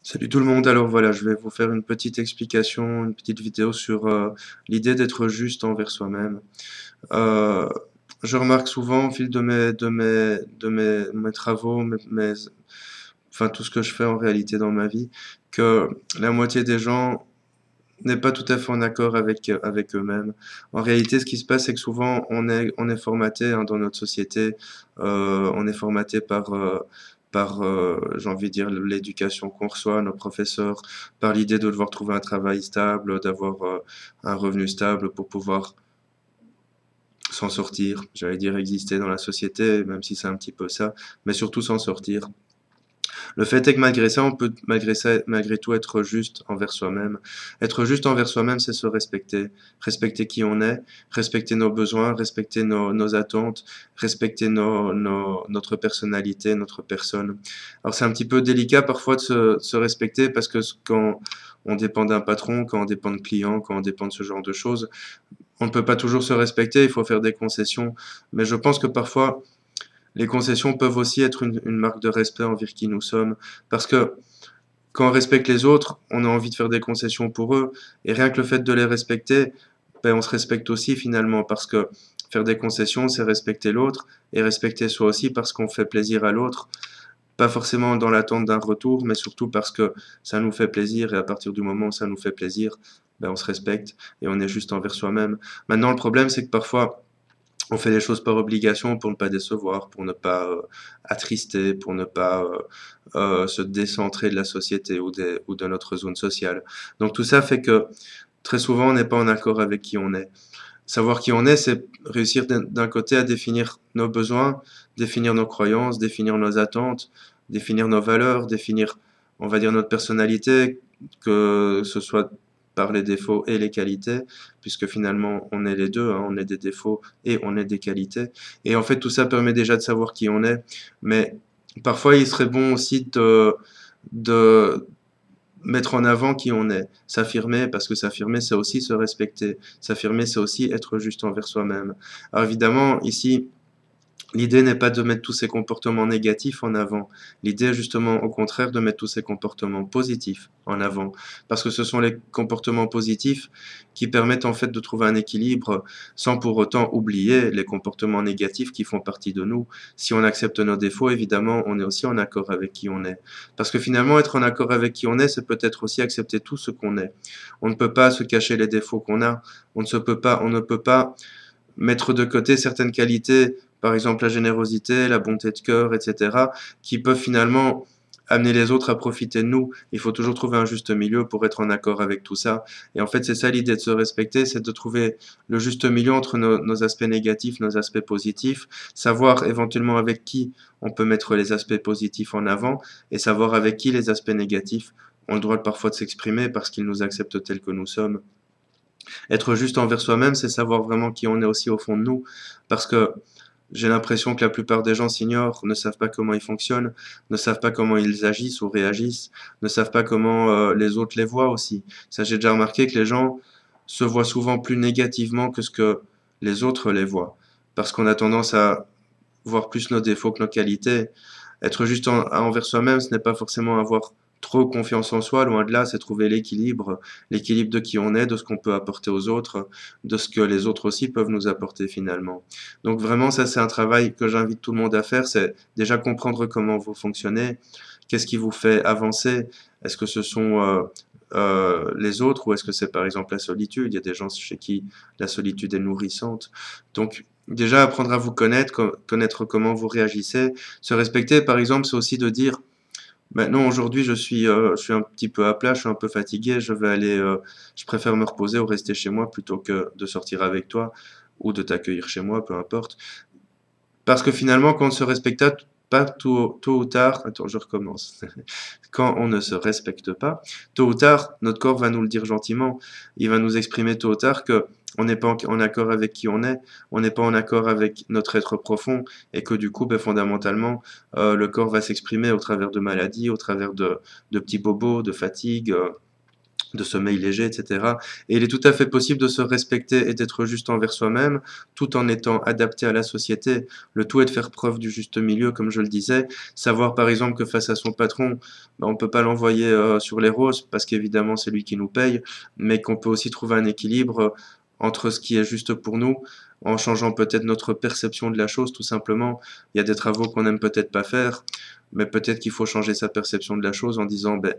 Salut tout le monde, alors voilà, je vais vous faire une petite explication, une petite vidéo sur l'idée d'être juste envers soi-même. Euh, je remarque souvent au fil de mes travaux, enfin tout ce que je fais en réalité dans ma vie, que la moitié des gens n'est pas tout à fait en accord avec eux-mêmes. En réalité, ce qui se passe, c'est que souvent on est formaté hein, dans notre société, on est formaté par j'ai envie de dire, l'éducation qu'on reçoit, nos professeurs, par l'idée de devoir trouver un travail stable, d'avoir un revenu stable pour pouvoir s'en sortir, j'allais dire exister dans la société, même si c'est un petit peu ça, mais surtout s'en sortir. Le fait est que malgré ça, on peut malgré tout être juste envers soi-même. Être juste envers soi-même, c'est se respecter. Respecter qui on est, respecter nos besoins, respecter nos attentes, respecter notre personnalité, notre personne. Alors c'est un petit peu délicat parfois de se respecter parce que quand on dépend d'un patron, quand on dépend de clients, quand on dépend de ce genre de choses, on ne peut pas toujours se respecter, il faut faire des concessions. Mais je pense que parfois, les concessions peuvent aussi être une marque de respect envers qui nous sommes, parce que quand on respecte les autres, on a envie de faire des concessions pour eux, et rien que le fait de les respecter, ben on se respecte aussi finalement, parce que faire des concessions, c'est respecter l'autre, et respecter soi aussi parce qu'on fait plaisir à l'autre, pas forcément dans l'attente d'un retour, mais surtout parce que ça nous fait plaisir, et à partir du moment où ça nous fait plaisir, ben on se respecte, et on est juste envers soi-même. Maintenant, le problème, c'est que parfois, on fait les choses par obligation pour ne pas décevoir, pour ne pas attrister, pour ne pas se décentrer de la société ou de notre zone sociale. Donc tout ça fait que très souvent on n'est pas en accord avec qui on est. Savoir qui on est, c'est réussir d'un côté à définir nos besoins, définir nos croyances, définir nos attentes, définir nos valeurs, définir, on va dire, notre personnalité, que ce soit par les défauts et les qualités, puisque finalement on est les deux, hein, on est des défauts et on est des qualités. Et en fait, tout ça permet déjà de savoir qui on est, mais parfois il serait bon aussi de mettre en avant qui on est, s'affirmer, parce que s'affirmer, c'est aussi se respecter. S'affirmer, c'est aussi être juste envers soi-même. Alors évidemment, ici, l'idée n'est pas de mettre tous ces comportements négatifs en avant. L'idée est justement au contraire de mettre tous ces comportements positifs en avant. Parce que ce sont les comportements positifs qui permettent en fait de trouver un équilibre sans pour autant oublier les comportements négatifs qui font partie de nous. Si on accepte nos défauts, évidemment, on est aussi en accord avec qui on est. Parce que finalement, être en accord avec qui on est, c'est peut-être aussi accepter tout ce qu'on est. On ne peut pas se cacher les défauts qu'on a. On ne peut pas mettre de côté certaines qualités, par exemple la générosité, la bonté de cœur, etc., qui peuvent finalement amener les autres à profiter de nous. Il faut toujours trouver un juste milieu pour être en accord avec tout ça. Et en fait, c'est ça l'idée de se respecter, c'est de trouver le juste milieu entre nos aspects négatifs, nos aspects positifs, savoir éventuellement avec qui on peut mettre les aspects positifs en avant et savoir avec qui les aspects négatifs ont le droit parfois de s'exprimer parce qu'ils nous acceptent tels que nous sommes. Être juste envers soi-même, c'est savoir vraiment qui on est aussi au fond de nous. Parce que j'ai l'impression que la plupart des gens s'ignorent, ne savent pas comment ils fonctionnent, ne savent pas comment ils agissent ou réagissent, ne savent pas comment les autres les voient aussi. Ça, j'ai déjà remarqué que les gens se voient souvent plus négativement que ce que les autres les voient. Parce qu'on a tendance à voir plus nos défauts que nos qualités. Être juste envers soi-même, ce n'est pas forcément avoir trop confiance en soi, loin de là, c'est trouver l'équilibre, l'équilibre de qui on est, de ce qu'on peut apporter aux autres, de ce que les autres aussi peuvent nous apporter finalement. Donc vraiment, ça c'est un travail que j'invite tout le monde à faire, c'est déjà comprendre comment vous fonctionnez, qu'est-ce qui vous fait avancer, est-ce que ce sont les autres ou est-ce que c'est par exemple la solitude? Il y a des gens chez qui la solitude est nourrissante. Donc déjà apprendre à vous connaître, connaître comment vous réagissez, se respecter par exemple, c'est aussi de dire maintenant aujourd'hui je suis un petit peu à plat, je suis un peu fatigué, je préfère me reposer ou rester chez moi plutôt que de sortir avec toi ou de t'accueillir chez moi, peu importe. Parce que finalement, quand on ne se respecte pas tôt ou tard, attends, je recommence. Quand on ne se respecte pas, tôt ou tard, notre corps va nous le dire gentiment. Il va nous exprimer tôt ou tard que on n'est pas en accord avec qui on n'est pas en accord avec notre être profond, et que du coup, ben, fondamentalement, le corps va s'exprimer au travers de maladies, au travers de petits bobos, de fatigue, de sommeil léger, etc. Et il est tout à fait possible de se respecter et d'être juste envers soi-même, tout en étant adapté à la société. Le tout est de faire preuve du juste milieu, comme je le disais. Savoir par exemple que face à son patron, ben, on ne peut pas l'envoyer sur les roses, parce qu'évidemment c'est lui qui nous paye, mais qu'on peut aussi trouver un équilibre entre ce qui est juste pour nous, en changeant peut-être notre perception de la chose, tout simplement. Il y a des travaux qu'on n'aime peut-être pas faire, mais peut-être qu'il faut changer sa perception de la chose en disant, ben,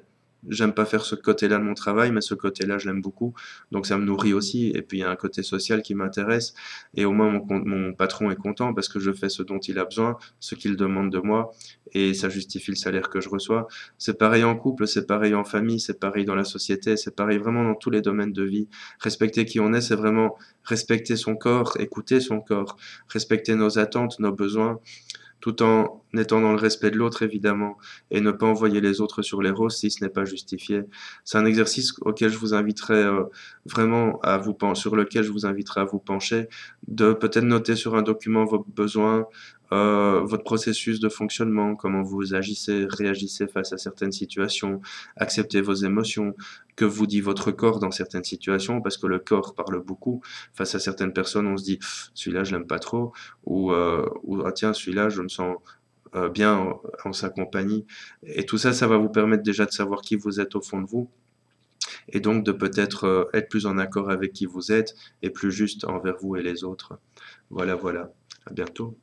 j'aime pas faire ce côté-là de mon travail, mais ce côté-là, je l'aime beaucoup. Donc ça me nourrit aussi. Et puis il y a un côté social qui m'intéresse. Et au moins mon patron est content parce que je fais ce dont il a besoin, ce qu'il demande de moi. Et ça justifie le salaire que je reçois. C'est pareil en couple, c'est pareil en famille, c'est pareil dans la société, c'est pareil vraiment dans tous les domaines de vie. Respecter qui on est, c'est vraiment respecter son corps, écouter son corps, respecter nos attentes, nos besoins tout en étant dans le respect de l'autre évidemment, et ne pas envoyer les autres sur les roses si ce n'est pas justifié. C'est un exercice auquel je vous inviterai vraiment à vous sur lequel je vous inviterai à vous pencher, de peut-être noter sur un document vos besoins, votre processus de fonctionnement, comment vous agissez, réagissez face à certaines situations, acceptez vos émotions, que vous dit votre corps dans certaines situations, parce que le corps parle beaucoup. Face à certaines personnes, on se dit, celui-là, je l'aime pas trop, ou ah tiens, celui-là, je me sens bien en sa compagnie. Et tout ça, ça va vous permettre déjà de savoir qui vous êtes au fond de vous, et donc de peut-être être plus en accord avec qui vous êtes, et plus juste envers vous et les autres. Voilà, voilà. À bientôt.